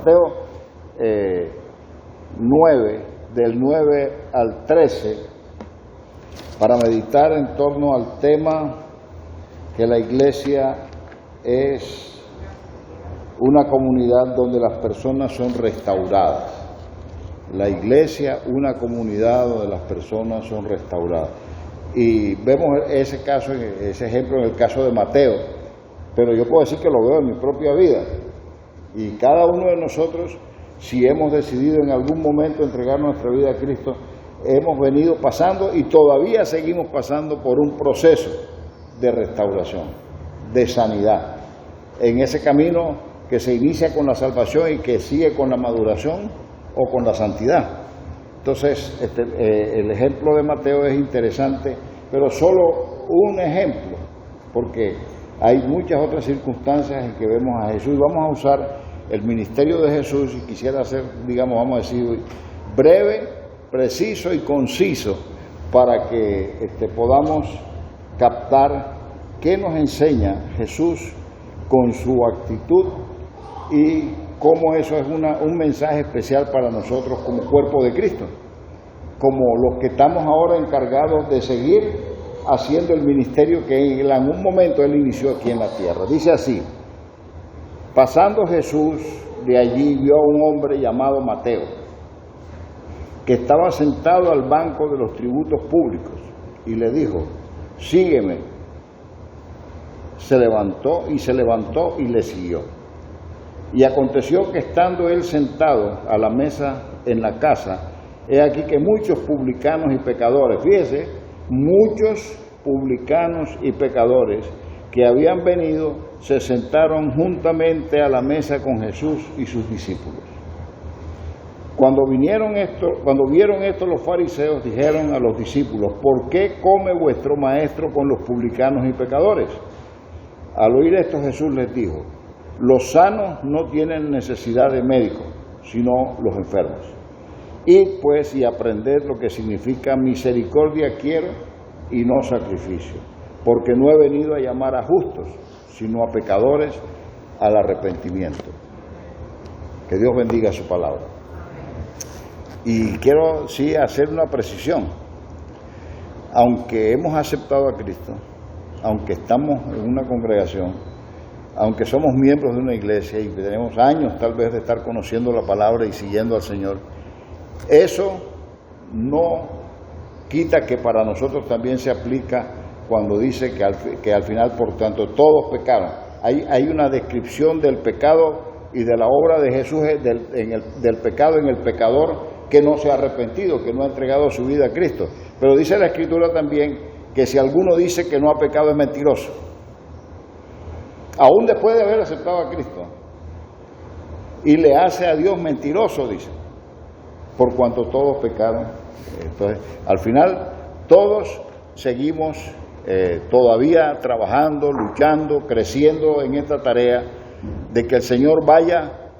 Mateo 9, del 9 al 13, para meditar en torno al tema que la iglesia es una comunidad donde las personas son restauradas. La iglesia, una comunidad donde las personas son restauradas. Y vemos ese caso, ese ejemplo en el caso de Mateo, pero yo puedo decir que lo veo en mi propia vida. Y cada uno de nosotros, si hemos decidido en algún momento entregar nuestra vida a Cristo, hemos venido pasando y todavía seguimos pasando por un proceso de restauración, de sanidad. En ese camino que se inicia con la salvación y que sigue con la maduración o con la santidad. Entonces, el ejemplo de Mateo es interesante, pero solo un ejemplo, porque hay muchas otras circunstancias en que vemos a Jesús. Vamos a usar el ministerio de Jesús y quisiera hacer, digamos, vamos a decir, breve, preciso y conciso para que podamos captar qué nos enseña Jesús con su actitud y cómo eso es un mensaje especial para nosotros como cuerpo de Cristo, como los que estamos ahora encargados de seguir haciendo el ministerio que en un momento Él inició aquí en la tierra. Dice así: pasando Jesús de allí vio a un hombre llamado Mateo, que estaba sentado al banco de los tributos públicos, y le dijo: sígueme. Se levantó y le siguió. Y aconteció que estando él sentado a la mesa en la casa, he aquí que muchos publicanos y pecadores, fíjese, muchos publicanos y pecadores que habían venido, se sentaron juntamente a la mesa con Jesús y sus discípulos. Cuando vieron esto los fariseos dijeron a los discípulos: ¿por qué come vuestro maestro con los publicanos y pecadores? Al oír esto Jesús les dijo: los sanos no tienen necesidad de médico, sino los enfermos. Id pues y aprended lo que significa misericordia quiero y no sacrificio, porque no he venido a llamar a justos, sino a pecadores al arrepentimiento. Que Dios bendiga su palabra. Y quiero hacer una precisión. Aunque hemos aceptado a Cristo, aunque estamos en una congregación, aunque somos miembros de una iglesia y tenemos años tal vez de estar conociendo la palabra y siguiendo al Señor, eso no quita que para nosotros también se aplica cuando dice que al final, por tanto, todos pecaron. Hay una descripción del pecado y de la obra de Jesús, del pecado en el pecador que no se ha arrepentido, que no ha entregado su vida a Cristo. Pero dice la Escritura también que si alguno dice que no ha pecado es mentiroso, aún después de haber aceptado a Cristo, y le hace a Dios mentiroso, dice, por cuanto todos pecaron. Entonces, al final, todos seguimos todavía trabajando, luchando, creciendo en esta tarea de que el Señor vaya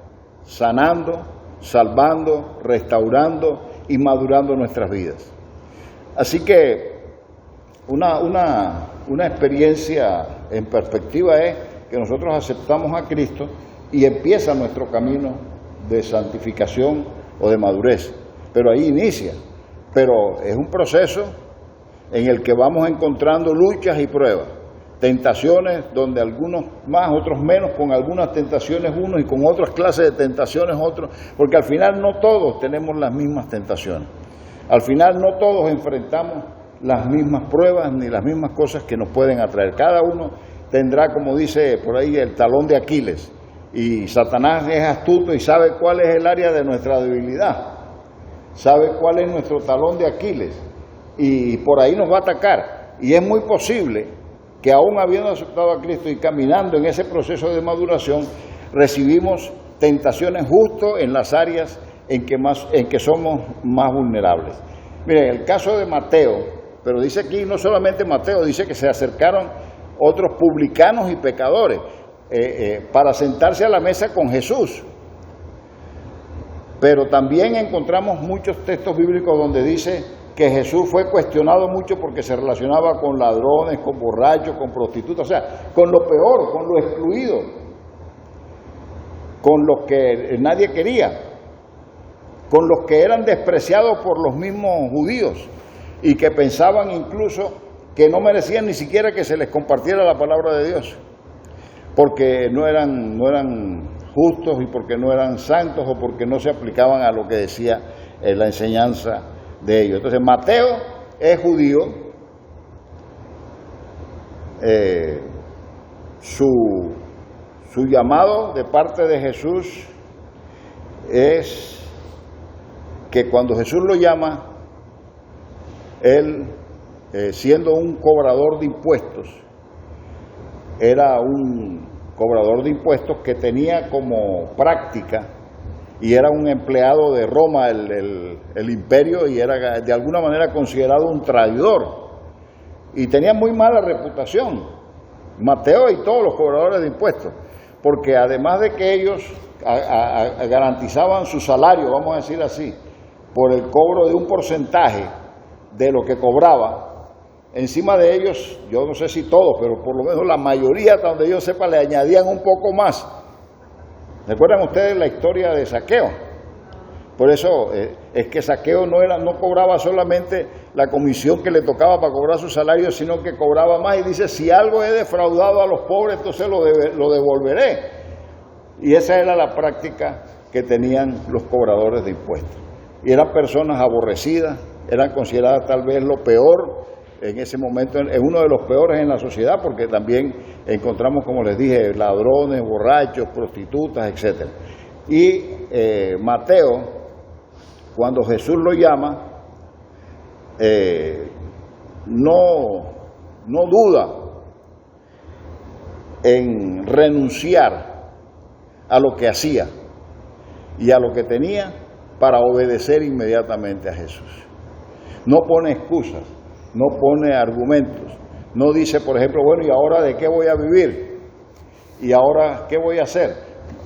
sanando, salvando, restaurando y madurando nuestras vidas. Así que una experiencia en perspectiva es que nosotros aceptamos a Cristo y empieza nuestro camino de santificación o de madurez, pero ahí inicia. Pero es un proceso en el que vamos encontrando luchas y pruebas, tentaciones donde algunos más, otros menos, con algunas tentaciones unos y con otras clases de tentaciones otros, porque al final no todos tenemos las mismas tentaciones, al final no todos enfrentamos las mismas pruebas ni las mismas cosas que nos pueden atraer. Cada uno tendrá, como dice por ahí, el talón de Aquiles, y Satanás es astuto y sabe cuál es el área de nuestra debilidad, sabe cuál es nuestro talón de Aquiles, y por ahí nos va a atacar. Y es muy posible que aún habiendo aceptado a Cristo y caminando en ese proceso de maduración, recibimos tentaciones justo en las áreas en que somos más vulnerables. Miren, el caso de Mateo, pero dice aquí no solamente Mateo, dice que se acercaron otros publicanos y pecadores para sentarse a la mesa con Jesús. Pero también encontramos muchos textos bíblicos donde dice que Jesús fue cuestionado mucho porque se relacionaba con ladrones, con borrachos, con prostitutas, o sea, con lo peor, con lo excluido, con los que nadie quería, con los que eran despreciados por los mismos judíos y que pensaban incluso que no merecían ni siquiera que se les compartiera la palabra de Dios, porque no eran justos y porque no eran santos o porque no se aplicaban a lo que decía la enseñanza de ellos. Entonces Mateo es judío, su llamado de parte de Jesús es que cuando Jesús lo llama, él, siendo un cobrador de impuestos, era un cobrador de impuestos que tenía como práctica y era un empleado de Roma, el imperio, y era de alguna manera considerado un traidor y tenía muy mala reputación, Mateo y todos los cobradores de impuestos, porque además de que ellos garantizaban su salario, vamos a decir así, por el cobro de un porcentaje de lo que cobraba, encima de ellos, yo no sé si todos, pero por lo menos la mayoría, hasta donde yo sepa, le añadían un poco más. ¿Recuerdan ustedes la historia de Zaqueo? Por eso es que Zaqueo no cobraba solamente la comisión que le tocaba para cobrar su salario, sino que cobraba más y dice, si algo he defraudado a los pobres, entonces lo devolveré. Y esa era la práctica que tenían los cobradores de impuestos. Y eran personas aborrecidas, eran consideradas tal vez lo peor en ese momento, es uno de los peores en la sociedad, porque también encontramos, como les dije, ladrones, borrachos, prostitutas, etc. Y Mateo, cuando Jesús lo llama, no duda en renunciar a lo que hacía y a lo que tenía para obedecer inmediatamente a Jesús. No pone excusas, no pone argumentos, no dice, por ejemplo, bueno, ¿y ahora de qué voy a vivir? ¿Y ahora qué voy a hacer?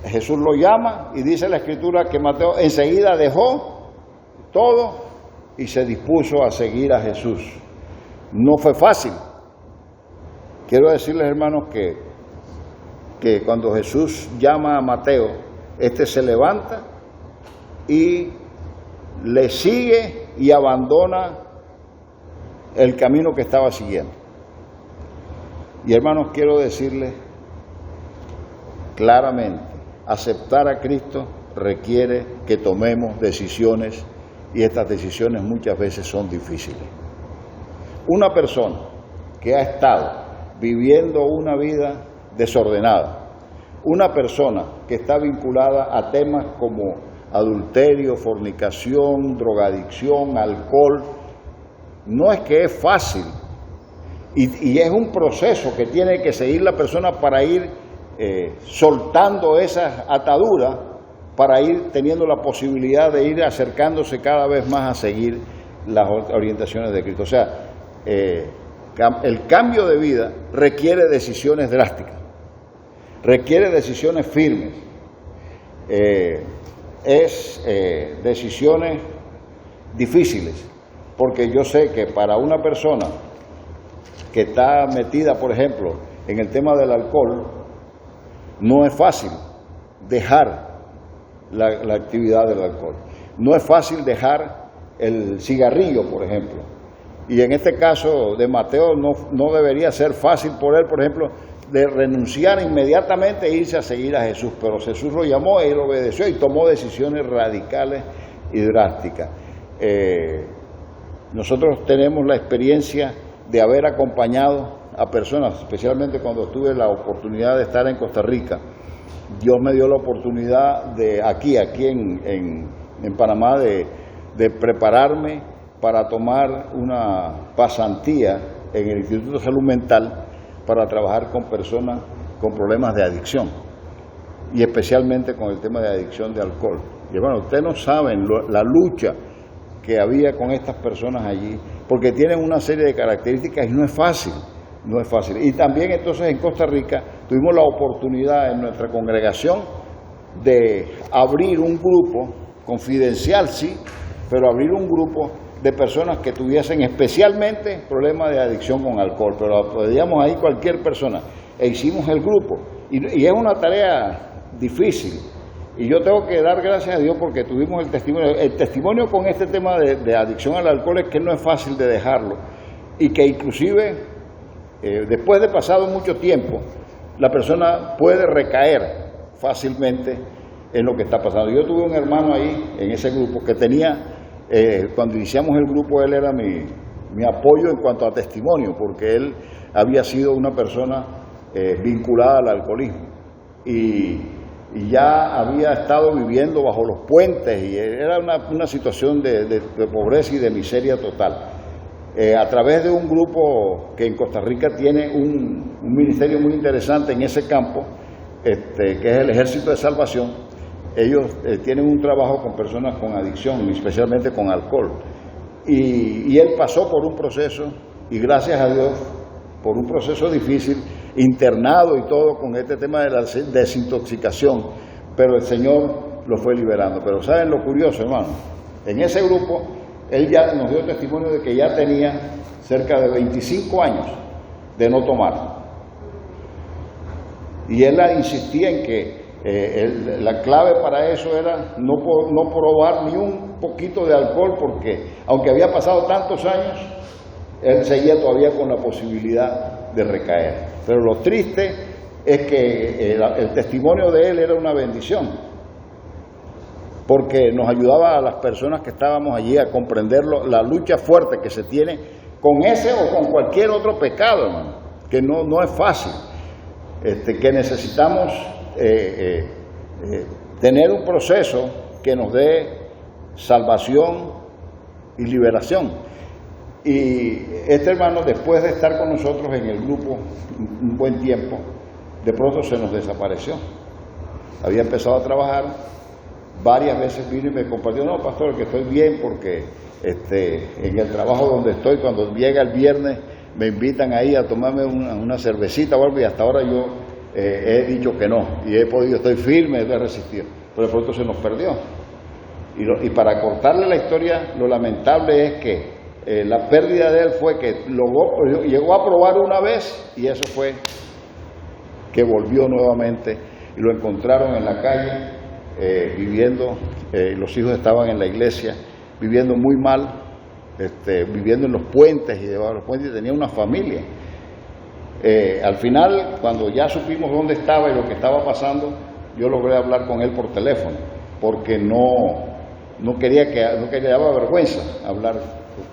Jesús lo llama y dice la Escritura que Mateo enseguida dejó todo y se dispuso a seguir a Jesús. No fue fácil. Quiero decirles, hermanos, que cuando Jesús llama a Mateo, este se levanta y le sigue y abandona el camino que estaba siguiendo. Y hermanos, quiero decirles claramente, aceptar a Cristo requiere que tomemos decisiones y estas decisiones muchas veces son difíciles. Una persona que ha estado viviendo una vida desordenada, una persona que está vinculada a temas como adulterio, fornicación, drogadicción, alcohol, no es que es fácil y es un proceso que tiene que seguir la persona para ir soltando esas ataduras, para ir teniendo la posibilidad de ir acercándose cada vez más a seguir las orientaciones de Cristo. O sea, el cambio de vida requiere decisiones drásticas, requiere decisiones firmes, decisiones difíciles, porque yo sé que para una persona que está metida, por ejemplo, en el tema del alcohol, no es fácil dejar la actividad del alcohol. No es fácil dejar el cigarrillo, por ejemplo. Y en este caso de Mateo no debería ser fácil por él, por ejemplo, de renunciar inmediatamente e irse a seguir a Jesús. Pero Jesús lo llamó, él obedeció y tomó decisiones radicales y drásticas. Nosotros tenemos la experiencia de haber acompañado a personas, especialmente cuando tuve la oportunidad de estar en Costa Rica. Dios me dio la oportunidad de aquí en Panamá de prepararme para tomar una pasantía en el Instituto de Salud Mental para trabajar con personas con problemas de adicción y especialmente con el tema de adicción de alcohol. Y bueno, ustedes no saben la lucha que había con estas personas allí, porque tienen una serie de características y no es fácil. Y también entonces en Costa Rica tuvimos la oportunidad en nuestra congregación de abrir un grupo, confidencial sí, pero abrir un grupo de personas que tuviesen especialmente problemas de adicción con alcohol, pero podíamos ahí cualquier persona, e hicimos el grupo, y es una tarea difícil, Y yo tengo que dar gracias a Dios porque tuvimos el testimonio. El testimonio con este tema de adicción al alcohol es que no es fácil de dejarlo y que inclusive después de pasado mucho tiempo la persona puede recaer fácilmente en lo que está pasando. Yo tuve un hermano ahí en ese grupo que tenía, cuando iniciamos el grupo, él era mi apoyo en cuanto a testimonio, porque él había sido una persona vinculada al alcoholismo y ya había estado viviendo bajo los puentes y era una situación de pobreza y de miseria total. A través de un grupo que en Costa Rica tiene un ministerio muy interesante en ese campo, que es el Ejército de Salvación, ellos tienen un trabajo con personas con adicción, especialmente con alcohol. Y él pasó por un proceso, y gracias a Dios, por un proceso difícil, internado y todo con este tema de la desintoxicación, pero el Señor lo fue liberando. Pero ¿saben lo curioso, hermano? En ese grupo, él ya nos dio testimonio de que ya tenía cerca de 25 años de no tomar. Y él insistía en que la clave para eso era no probar ni un poquito de alcohol, porque aunque había pasado tantos años, él seguía todavía con la posibilidad de recaer. Pero lo triste es que el testimonio de él era una bendición, porque nos ayudaba a las personas que estábamos allí a comprender la lucha fuerte que se tiene con ese o con cualquier otro pecado, hermano, que no es fácil, que necesitamos tener un proceso que nos dé salvación y liberación. Y este hermano, después de estar con nosotros en el grupo un buen tiempo, de pronto se nos desapareció. Había empezado a trabajar, varias veces vino y me compartió: no, pastor, que estoy bien porque en el trabajo donde estoy, cuando llega el viernes, me invitan ahí a tomarme una cervecita o algo, y hasta ahora yo he dicho que no, y estoy firme, he resistido, pero de pronto se nos perdió. Y para cortarle la historia, lo lamentable es que la pérdida de él fue que llegó a probar una vez, y eso fue que volvió nuevamente, y lo encontraron en la calle, viviendo, los hijos estaban en la iglesia, viviendo muy mal, viviendo en los puentes y debajo de los puentes, y tenía una familia. Al final, cuando ya supimos dónde estaba y lo que estaba pasando, yo logré hablar con él por teléfono, porque no quería daba vergüenza hablar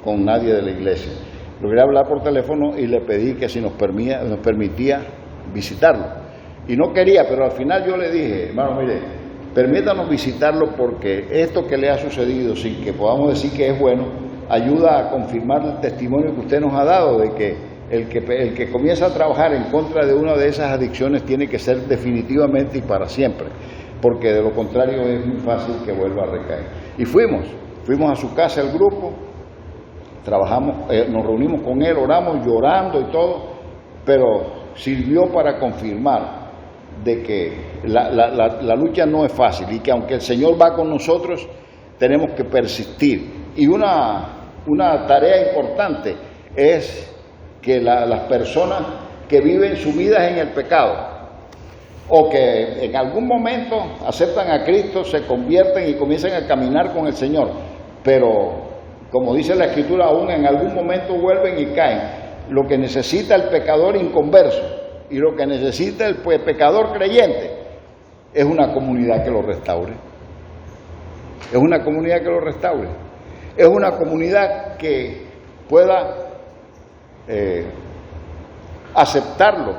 con nadie de la iglesia. Logré hablar por teléfono y le pedí que si nos permitía visitarlo. Y no quería, pero al final yo le dije: hermano, mire, permítanos visitarlo, porque esto que le ha sucedido, sin que podamos decir que es bueno, ayuda a confirmar el testimonio que usted nos ha dado de que el que comienza a trabajar en contra de una de esas adicciones tiene que ser definitivamente y para siempre, porque de lo contrario es muy fácil que vuelva a recaer. Y fuimos a su casa, el grupo, trabajamos, nos reunimos con él, oramos, llorando y todo, pero sirvió para confirmar de que la lucha no es fácil, y que aunque el Señor va con nosotros, tenemos que persistir. Y una tarea importante es que las personas que viven su vida en el pecado, o que en algún momento aceptan a Cristo, se convierten y comienzan a caminar con el Señor, pero como dice la Escritura, aún en algún momento vuelven y caen. Lo que necesita el pecador inconverso y lo que necesita el pecador creyente es una comunidad que lo restaure. Es una comunidad que lo restaure. Es una comunidad que pueda aceptarlo.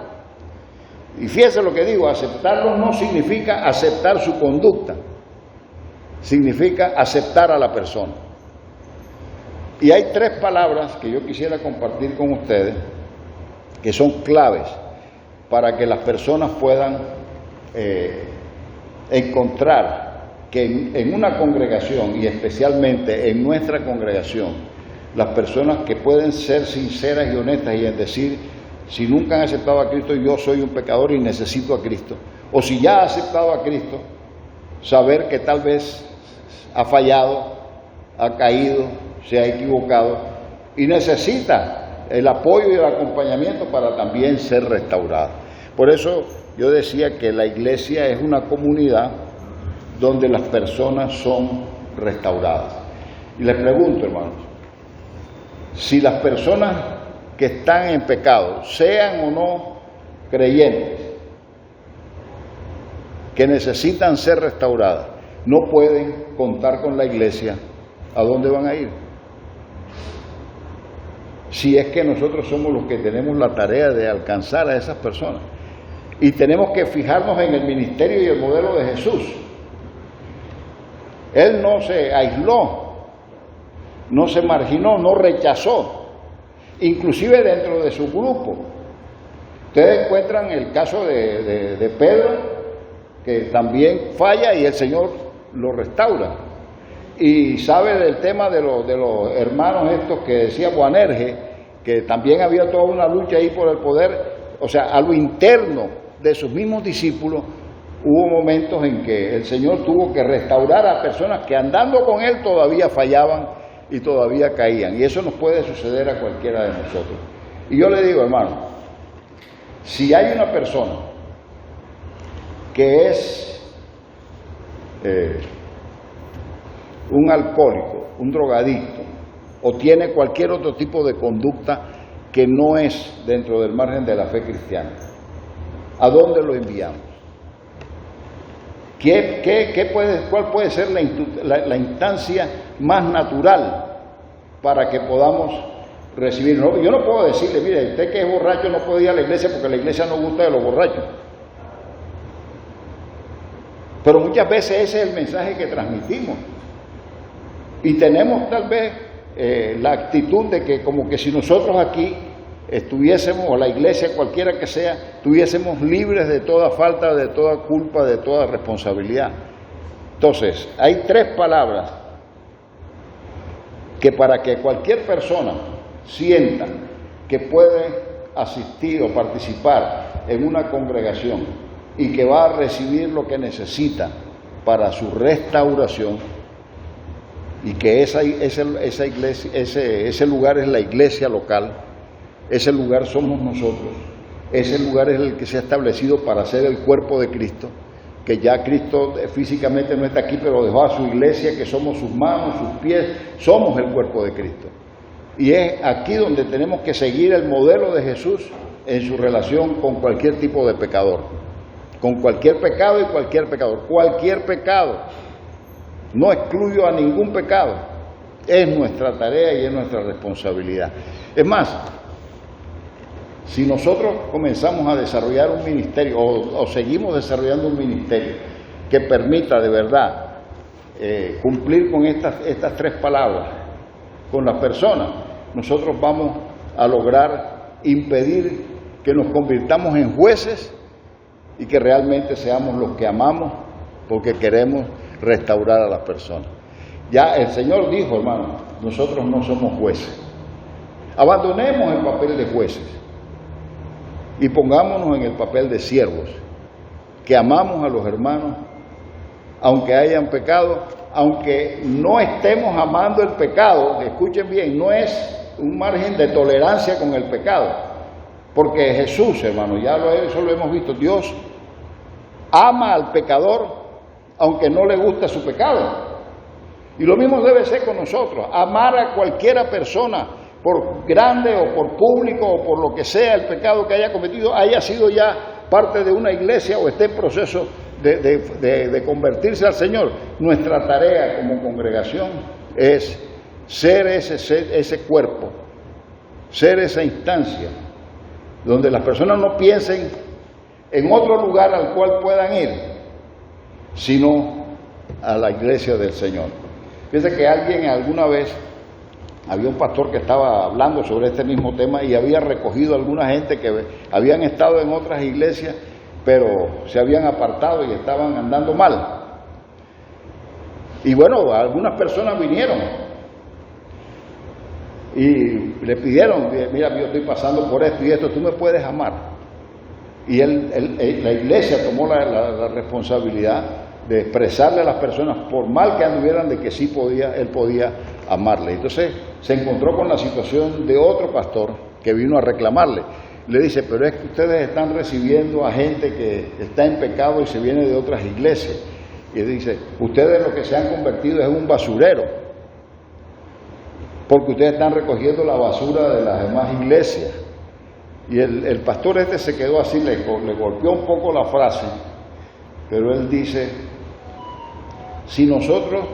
Y fíjese lo que digo: aceptarlo no significa aceptar su conducta, significa aceptar a la persona. Y hay tres palabras que yo quisiera compartir con ustedes que son claves para que las personas puedan encontrar que en una congregación, y especialmente en nuestra congregación, las personas que pueden ser sinceras y honestas y en decir: si nunca han aceptado a Cristo, yo soy un pecador y necesito a Cristo. O si ya ha aceptado a Cristo, saber que tal vez ha fallado, ha caído, se ha equivocado y necesita el apoyo y el acompañamiento para también ser restaurada. Por eso yo decía que la iglesia es una comunidad donde las personas son restauradas. Y les pregunto, hermanos, si las personas que están en pecado, sean o no creyentes, que necesitan ser restauradas, no pueden contar con la iglesia, ¿a dónde van a ir? Si es que nosotros somos los que tenemos la tarea de alcanzar a esas personas. Y tenemos que fijarnos en el ministerio y el modelo de Jesús. Él no se aisló, no se marginó, no rechazó, inclusive dentro de su grupo. Ustedes encuentran el caso de Pedro, que también falla y el Señor lo restaura. Y sabe del tema de los hermanos estos que decía Boanerges, que también había toda una lucha ahí por el poder, o sea, a lo interno de sus mismos discípulos, hubo momentos en que el Señor tuvo que restaurar a personas que andando con Él todavía fallaban y todavía caían. Y eso nos puede suceder a cualquiera de nosotros. Y yo le digo, hermano, si hay una persona que es un alcohólico, un drogadicto, o tiene cualquier otro tipo de conducta que no es dentro del margen de la fe cristiana, ¿a dónde lo enviamos? ¿Cuál puede ser la instancia más natural para que podamos recibir? No, yo no puedo decirle, mire, usted que es borracho no puede ir a la iglesia porque la iglesia no gusta de los borrachos. Pero muchas veces ese es el mensaje que transmitimos. Y tenemos tal vez la actitud de que como que si nosotros aquí estuviésemos, o la iglesia cualquiera que sea, estuviésemos libres de toda falta, de toda culpa, de toda responsabilidad. Entonces, hay 3 palabras que para que cualquier persona sienta que puede asistir o participar en una congregación y que va a recibir lo que necesita para su restauración, y que esa iglesia, ese lugar es la iglesia local, ese lugar somos nosotros, ese lugar es el que se ha establecido para ser el cuerpo de Cristo, que ya Cristo físicamente no está aquí, pero dejó a su iglesia, que somos sus manos, sus pies, somos el cuerpo de Cristo. Y es aquí donde tenemos que seguir el modelo de Jesús en su relación con cualquier tipo de pecador, con cualquier pecado y cualquier pecador, cualquier pecado. No excluyo a ningún pecado, es nuestra tarea y es nuestra responsabilidad. Es más, si nosotros comenzamos a desarrollar un ministerio o seguimos desarrollando un ministerio que permita de verdad cumplir con estas 3 palabras con las personas, nosotros vamos a lograr impedir que nos convirtamos en jueces y que realmente seamos los que amamos porque queremos restaurar a las personas. Ya el Señor dijo, hermano, nosotros no somos jueces. Abandonemos el papel de jueces y pongámonos en el papel de siervos, que amamos a los hermanos, aunque hayan pecado, aunque no estemos amando el pecado. Escuchen bien, no es un margen de tolerancia con el pecado, porque Jesús, hermano, eso lo hemos visto, Dios ama al pecador aunque no le gusta su pecado. Y lo mismo debe ser con nosotros, amar a cualquiera persona, por grande o por público o por lo que sea el pecado que haya cometido, haya sido ya parte de una iglesia o esté en proceso de convertirse al Señor. Nuestra tarea como congregación es ser ese cuerpo, ser esa instancia, donde las personas no piensen en otro lugar al cual puedan ir, sino a la iglesia del Señor. Fíjense que alguna vez, había un pastor que estaba hablando sobre este mismo tema y había recogido a alguna gente que habían estado en otras iglesias, pero se habían apartado y estaban andando mal. Y bueno, algunas personas vinieron y le pidieron, mira, yo estoy pasando por esto y esto, tú me puedes amar. Y la iglesia tomó la responsabilidad de expresarle a las personas, por mal que anduvieran, de que sí él podía amarle. Entonces se encontró con la situación de otro pastor que vino a reclamarle. Le dice, pero es que ustedes están recibiendo a gente que está en pecado y se viene de otras iglesias. Y dice, ustedes lo que se han convertido es un basurero, porque ustedes están recogiendo la basura de las demás iglesias. Y el pastor se quedó así, le golpeó un poco la frase, pero él dice, si nosotros,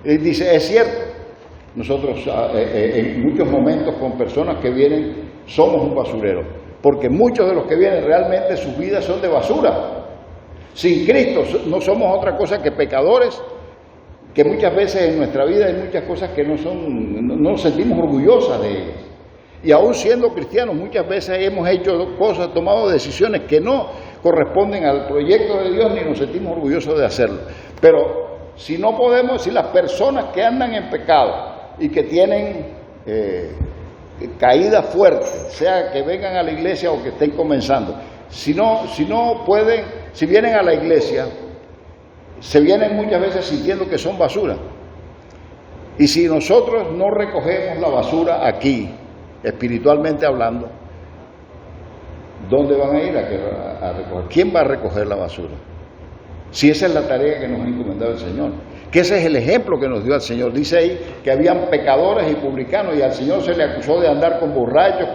él dice, es cierto, nosotros en muchos momentos con personas que vienen somos un basurero, porque muchos de los que vienen realmente sus vidas son de basura. Sin Cristo no somos otra cosa que pecadores, que muchas veces en nuestra vida hay muchas cosas que no nos sentimos orgullosas de ellas. Y aún siendo cristianos muchas veces hemos hecho cosas, tomado decisiones que no corresponden al proyecto de Dios ni nos sentimos orgullosos de hacerlo. Pero si no podemos, si las personas que andan en pecado y que tienen caída fuerte, sea que vengan a la iglesia o que estén comenzando, si no pueden, si vienen a la iglesia, se vienen muchas veces sintiendo que son basura. Y si nosotros no recogemos la basura aquí, espiritualmente hablando, ¿dónde van a ir a recoger? ¿Quién va a recoger la basura? Si esa es la tarea que nos ha encomendado el Señor, que ese es el ejemplo que nos dio el Señor. Dice ahí que habían pecadores y publicanos y al Señor se le acusó de andar con borrachos,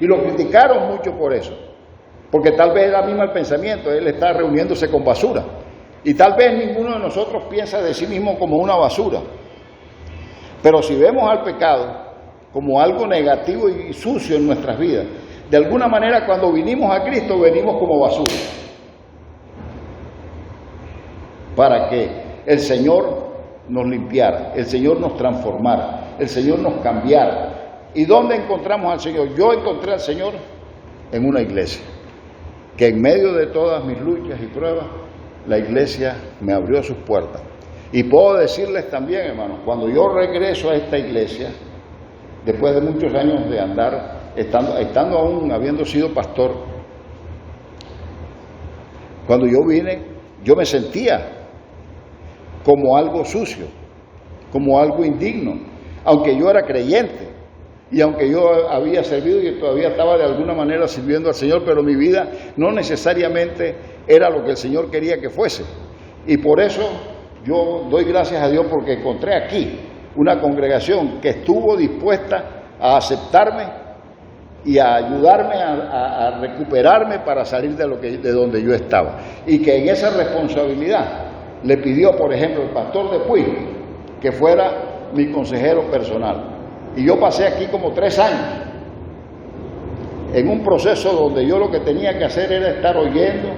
y lo criticaron mucho por eso, porque tal vez era mismo el pensamiento, él está reuniéndose con basura, y tal vez ninguno de nosotros piensa de sí mismo como una basura. Pero si vemos al pecado como algo negativo y sucio en nuestras vidas, de alguna manera cuando vinimos a Cristo venimos como basura, para que el Señor nos limpiara, el Señor nos transformara, el Señor nos cambiara. ¿Y dónde encontramos al Señor? Yo encontré al Señor en una iglesia, que en medio de todas mis luchas y pruebas, la iglesia me abrió sus puertas. Y puedo decirles también, hermanos, cuando yo regreso a esta iglesia, después de muchos años de andar, estando aún, habiendo sido pastor, cuando yo vine, yo me sentía como algo sucio, como algo indigno, aunque yo era creyente y aunque yo había servido y todavía estaba de alguna manera sirviendo al Señor, pero mi vida no necesariamente era lo que el Señor quería que fuese. Y por eso yo doy gracias a Dios porque encontré aquí una congregación que estuvo dispuesta a aceptarme y a ayudarme a recuperarme para salir de donde yo estaba. Y que en esa responsabilidad le pidió, por ejemplo, el pastor de Puy, que fuera mi consejero personal. Y yo pasé aquí como 3 años, en un proceso donde yo lo que tenía que hacer era estar oyendo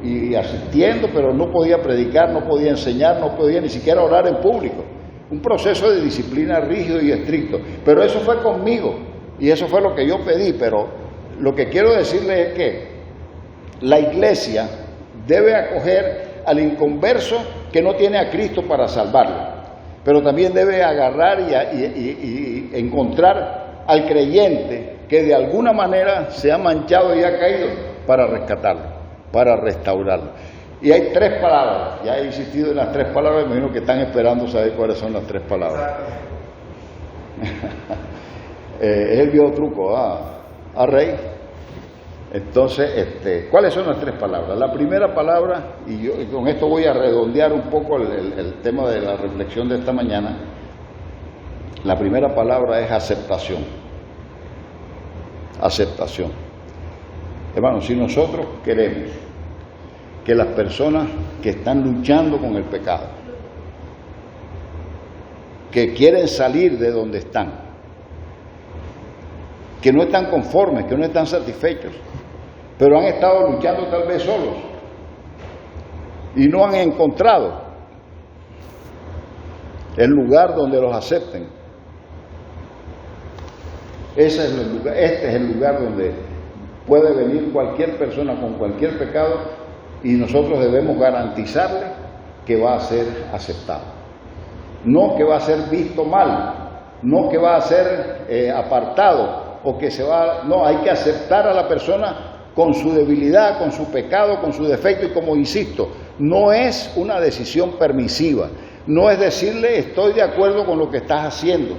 y asistiendo, pero no podía predicar, no podía enseñar, no podía ni siquiera orar en público. Un proceso de disciplina rígido y estricto. Pero eso fue conmigo, y eso fue lo que yo pedí. Pero lo que quiero decirles es que la iglesia debe acoger al inconverso que no tiene a Cristo para salvarlo, pero también debe agarrar y encontrar al creyente que de alguna manera se ha manchado y ha caído para rescatarlo, para restaurarlo. Y hay 3 palabras, ya he insistido en las 3 palabras, me imagino que están esperando saber cuáles son las 3 palabras. Es el viejo truco, a Rey. Entonces, ¿cuáles son las 3 palabras? La primera palabra, y con esto voy a redondear un poco el tema de la reflexión de esta mañana. La primera palabra es aceptación. Aceptación. Hermanos, si nosotros queremos que las personas que están luchando con el pecado, que quieren salir de donde están, que no están conformes, que no están satisfechos, pero han estado luchando tal vez solos y no han encontrado el lugar donde los acepten. Este es el lugar donde puede venir cualquier persona con cualquier pecado y nosotros debemos garantizarle que va a ser aceptado. No que va a ser visto mal, no que va a ser apartado o que se va... No, hay que aceptar a la persona con su debilidad, con su pecado, con su defecto, y como insisto, no es una decisión permisiva, no es decirle estoy de acuerdo con lo que estás haciendo,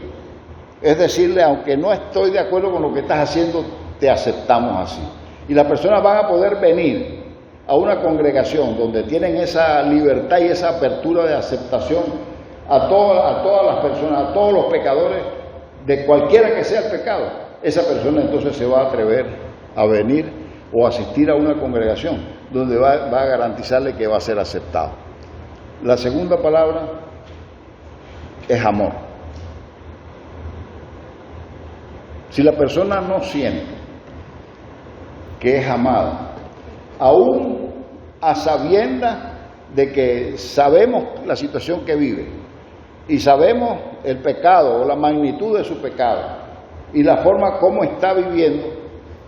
es decirle aunque no estoy de acuerdo con lo que estás haciendo, te aceptamos así. Y las personas van a poder venir a una congregación donde tienen esa libertad y esa apertura de aceptación a todas las personas, a todos los pecadores, de cualquiera que sea el pecado, esa persona entonces se va a atrever a venir o asistir a una congregación donde va a garantizarle que va a ser aceptado. La segunda palabra es amor. Si la persona no siente que es amada, aún a sabiendas de que sabemos la situación que vive y sabemos el pecado o la magnitud de su pecado y la forma como está viviendo,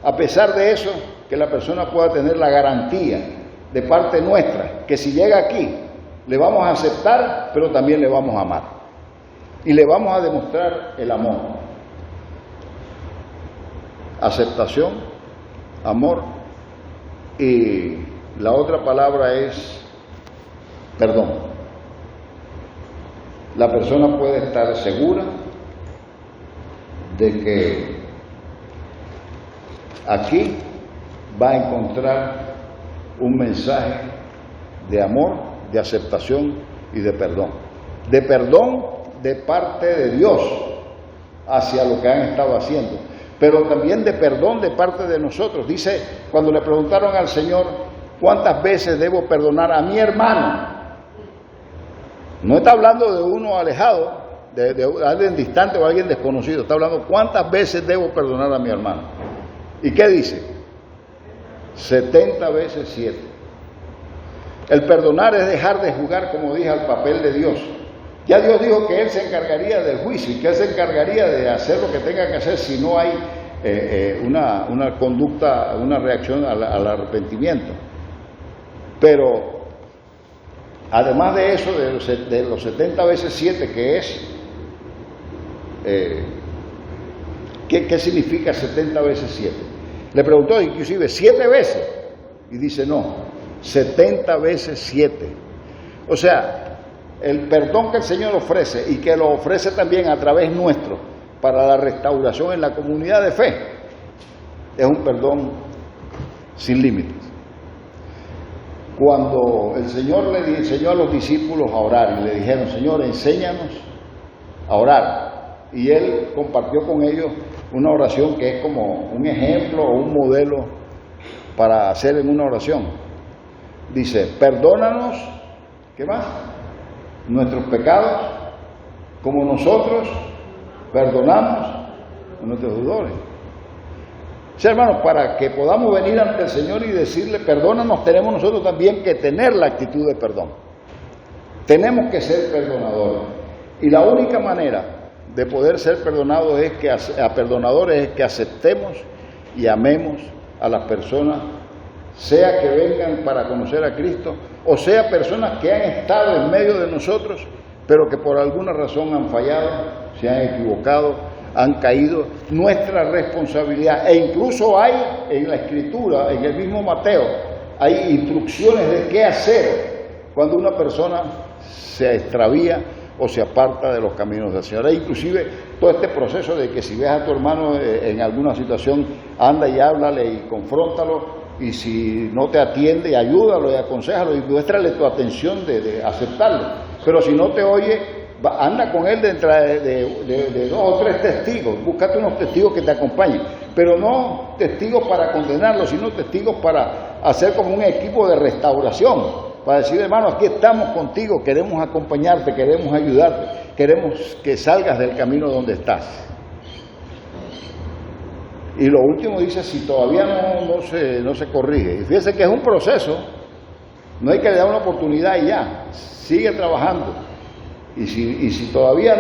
a pesar de eso, que la persona pueda tener la garantía de parte nuestra, que si llega aquí, le vamos a aceptar, pero también le vamos a amar. Y le vamos a demostrar el amor. Aceptación, amor, y la otra palabra es perdón. La persona puede estar segura de que aquí va a encontrar un mensaje de amor, de aceptación y de perdón. De perdón de parte de Dios hacia lo que han estado haciendo, pero también de perdón de parte de nosotros. Dice, cuando le preguntaron al Señor, ¿cuántas veces debo perdonar a mi hermano? No está hablando de uno alejado, de alguien distante o alguien desconocido. Está hablando, ¿cuántas veces debo perdonar a mi hermano? ¿Y qué dice? 70 veces 7. El perdonar es dejar de jugar, como dije, al papel de Dios. Ya Dios dijo que Él se encargaría del juicio y que Él se encargaría de hacer lo que tenga que hacer si no hay una conducta, una reacción al arrepentimiento. Pero además de eso, de los 70 veces 7, que es, ¿qué significa 70 veces 7? Le preguntó inclusive 7 veces y dice no, 70 veces 7. O sea, el perdón que el Señor ofrece y que lo ofrece también a través nuestro para la restauración en la comunidad de fe, es un perdón sin límites. Cuando el Señor le enseñó a los discípulos a orar y le dijeron, Señor, enséñanos a orar, y Él compartió con ellos una oración que es como un ejemplo o un modelo para hacer en una oración. Dice, perdónanos, ¿qué más? Nuestros pecados, como nosotros perdonamos a nuestros deudores. Sí, hermanos, para que podamos venir ante el Señor y decirle perdónanos, tenemos nosotros también que tener la actitud de perdón. Tenemos que ser perdonadores. Y la única manera de poder ser perdonadores es que aceptemos y amemos a las personas, sea que vengan para conocer a Cristo, o sea personas que han estado en medio de nosotros, pero que por alguna razón han fallado, se han equivocado, han caído. Nuestra responsabilidad, e incluso hay en la Escritura, en el mismo Mateo, hay instrucciones de qué hacer cuando una persona se extravía o se aparta de los caminos del Señor. Hay inclusive todo este proceso de que si ves a tu hermano en alguna situación, anda y háblale y confróntalo, y si no te atiende, ayúdalo y aconséjalo y muéstrale tu atención de aceptarlo. Pero si no te oye, anda con él dentro de 2 o 3 testigos, búscate unos testigos que te acompañen, pero no testigos para condenarlo, sino testigos para hacer como un equipo de restauración, para decir, hermano, aquí estamos contigo, queremos acompañarte, queremos ayudarte, queremos que salgas del camino donde estás. Y lo último dice, si todavía no se corrige. Y fíjese que es un proceso, no hay que le dar una oportunidad y ya, sigue trabajando. Y si todavía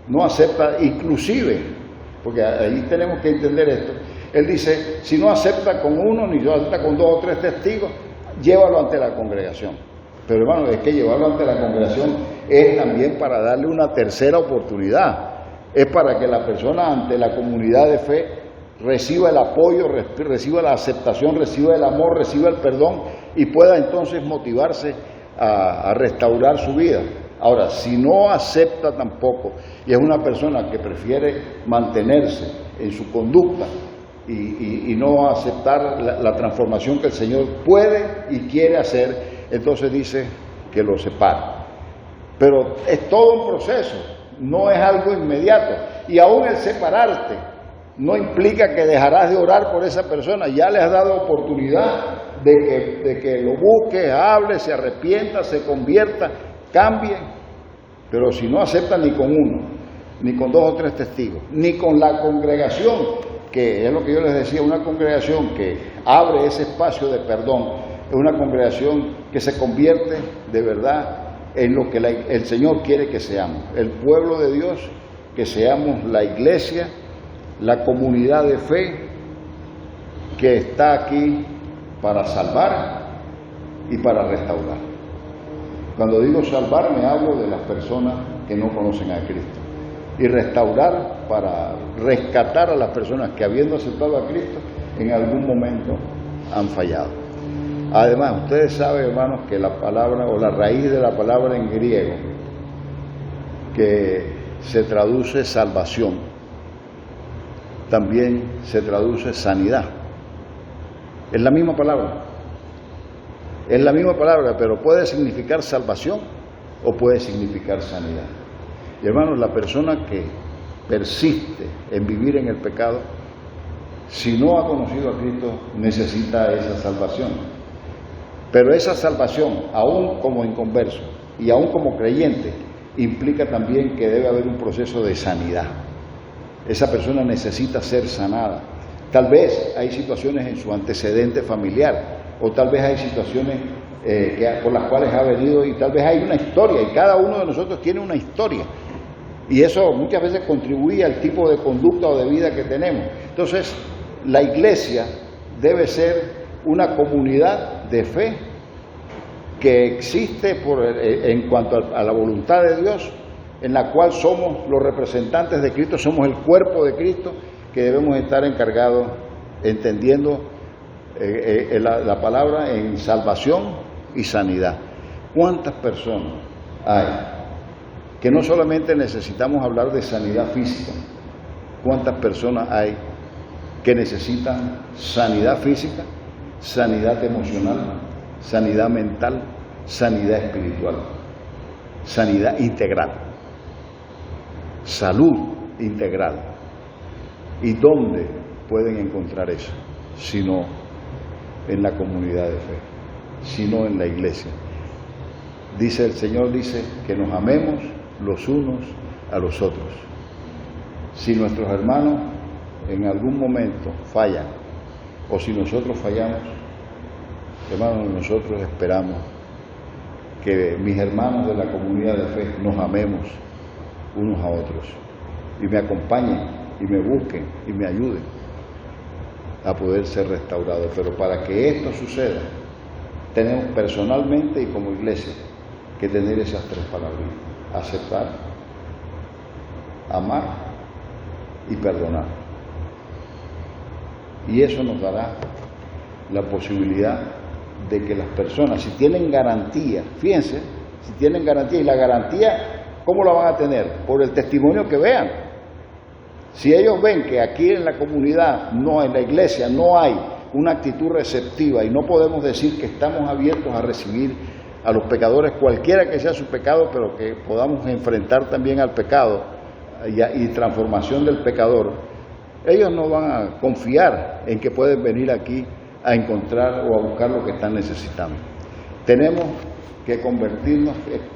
no acepta, inclusive, porque ahí tenemos que entender esto, él dice, si no acepta con uno, ni acepta con 2 o 3 testigos, llévalo ante la congregación. Pero hermano, es que llevarlo ante la congregación es también para darle una tercera oportunidad. Es para que la persona ante la comunidad de fe reciba el apoyo, reciba la aceptación, reciba el amor, reciba el perdón y pueda entonces motivarse a restaurar su vida. Ahora, si no acepta tampoco y es una persona que prefiere mantenerse en su conducta y no aceptar la transformación que el Señor puede y quiere hacer, entonces dice que lo separa. Pero es todo un proceso, no es algo inmediato. Y aún el separarte no implica que dejarás de orar por esa persona. Ya le has dado oportunidad de que lo busque, hable, se arrepienta, se convierta, cambie. Pero si no acepta ni con uno, ni con 2 o 3 testigos, ni con la congregación, que es lo que yo les decía, una congregación que abre ese espacio de perdón, es una congregación que se convierte de verdad en lo que el Señor quiere que seamos, el pueblo de Dios, que seamos la iglesia, la comunidad de fe que está aquí para salvar y para restaurar. Cuando digo salvar me hablo de las personas que no conocen a Cristo, y restaurar para rescatar a las personas que, habiendo aceptado a Cristo, en algún momento han fallado. Además, ustedes saben, hermanos, que la palabra o la raíz de la palabra en griego, que se traduce salvación, también se traduce sanidad. Es la misma palabra. Es la misma palabra, pero puede significar salvación o puede significar sanidad. Y hermanos, la persona que persiste en vivir en el pecado, si no ha conocido a Cristo, necesita esa salvación. Pero esa salvación, aún como inconverso y aún como creyente, implica también que debe haber un proceso de sanidad. Esa persona necesita ser sanada. Tal vez hay situaciones en su antecedente familiar, o tal vez hay situaciones por las cuales ha venido, y tal vez hay una historia, y cada uno de nosotros tiene una historia. Y eso muchas veces contribuye al tipo de conducta o de vida que tenemos. Entonces, la iglesia debe ser una comunidad de fe que existe en cuanto a la voluntad de Dios, en la cual somos los representantes de Cristo, somos el cuerpo de Cristo, que debemos estar encargados, entendiendo la palabra en salvación y sanidad. ¿Cuántas personas hay que no solamente necesitamos hablar de sanidad física? ¿Cuántas personas hay que necesitan sanidad física, sanidad emocional, sanidad mental, sanidad espiritual, sanidad integral, salud integral? ¿Y dónde pueden encontrar eso? Sino en la comunidad de fe, sino en la iglesia. Dice el Señor, dice que nos amemos los unos a los otros. Si nuestros hermanos en algún momento fallan, o si nosotros fallamos, hermanos, nosotros esperamos que mis hermanos de la comunidad de fe nos amemos unos a otros y me acompañen y me busquen y me ayuden a poder ser restaurados. Pero para que esto suceda, tenemos personalmente y como iglesia que tener esas 3 palabras: aceptar, amar y perdonar. Y eso nos dará la posibilidad de que las personas, si tienen garantía, fíjense, si tienen garantía, y la garantía, ¿cómo la van a tener? Por el testimonio que vean. Si ellos ven que aquí en la comunidad, no en la iglesia, no hay una actitud receptiva, y no podemos decir que estamos abiertos a recibir a los pecadores, cualquiera que sea su pecado, pero que podamos enfrentar también al pecado y transformación del pecador, ellos no van a confiar en que pueden venir aquí a encontrar o a buscar lo que están necesitando. Tenemos que convertirnos,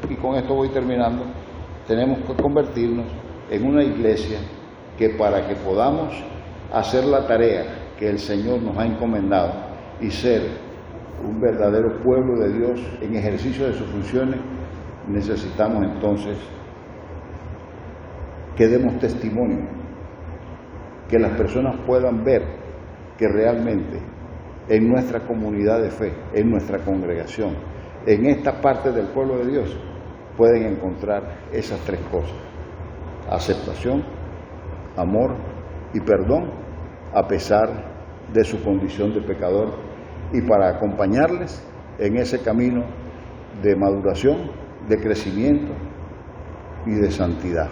y con esto voy terminando, tenemos que convertirnos en una iglesia que, para que podamos hacer la tarea que el Señor nos ha encomendado y ser un verdadero pueblo de Dios en ejercicio de sus funciones, necesitamos entonces que demos testimonio, que las personas puedan ver que realmente en nuestra comunidad de fe, en nuestra congregación, en esta parte del pueblo de Dios, pueden encontrar esas 3 cosas: aceptación, amor y perdón, a pesar de su condición de pecador, y para acompañarles en ese camino de maduración, de crecimiento y de santidad.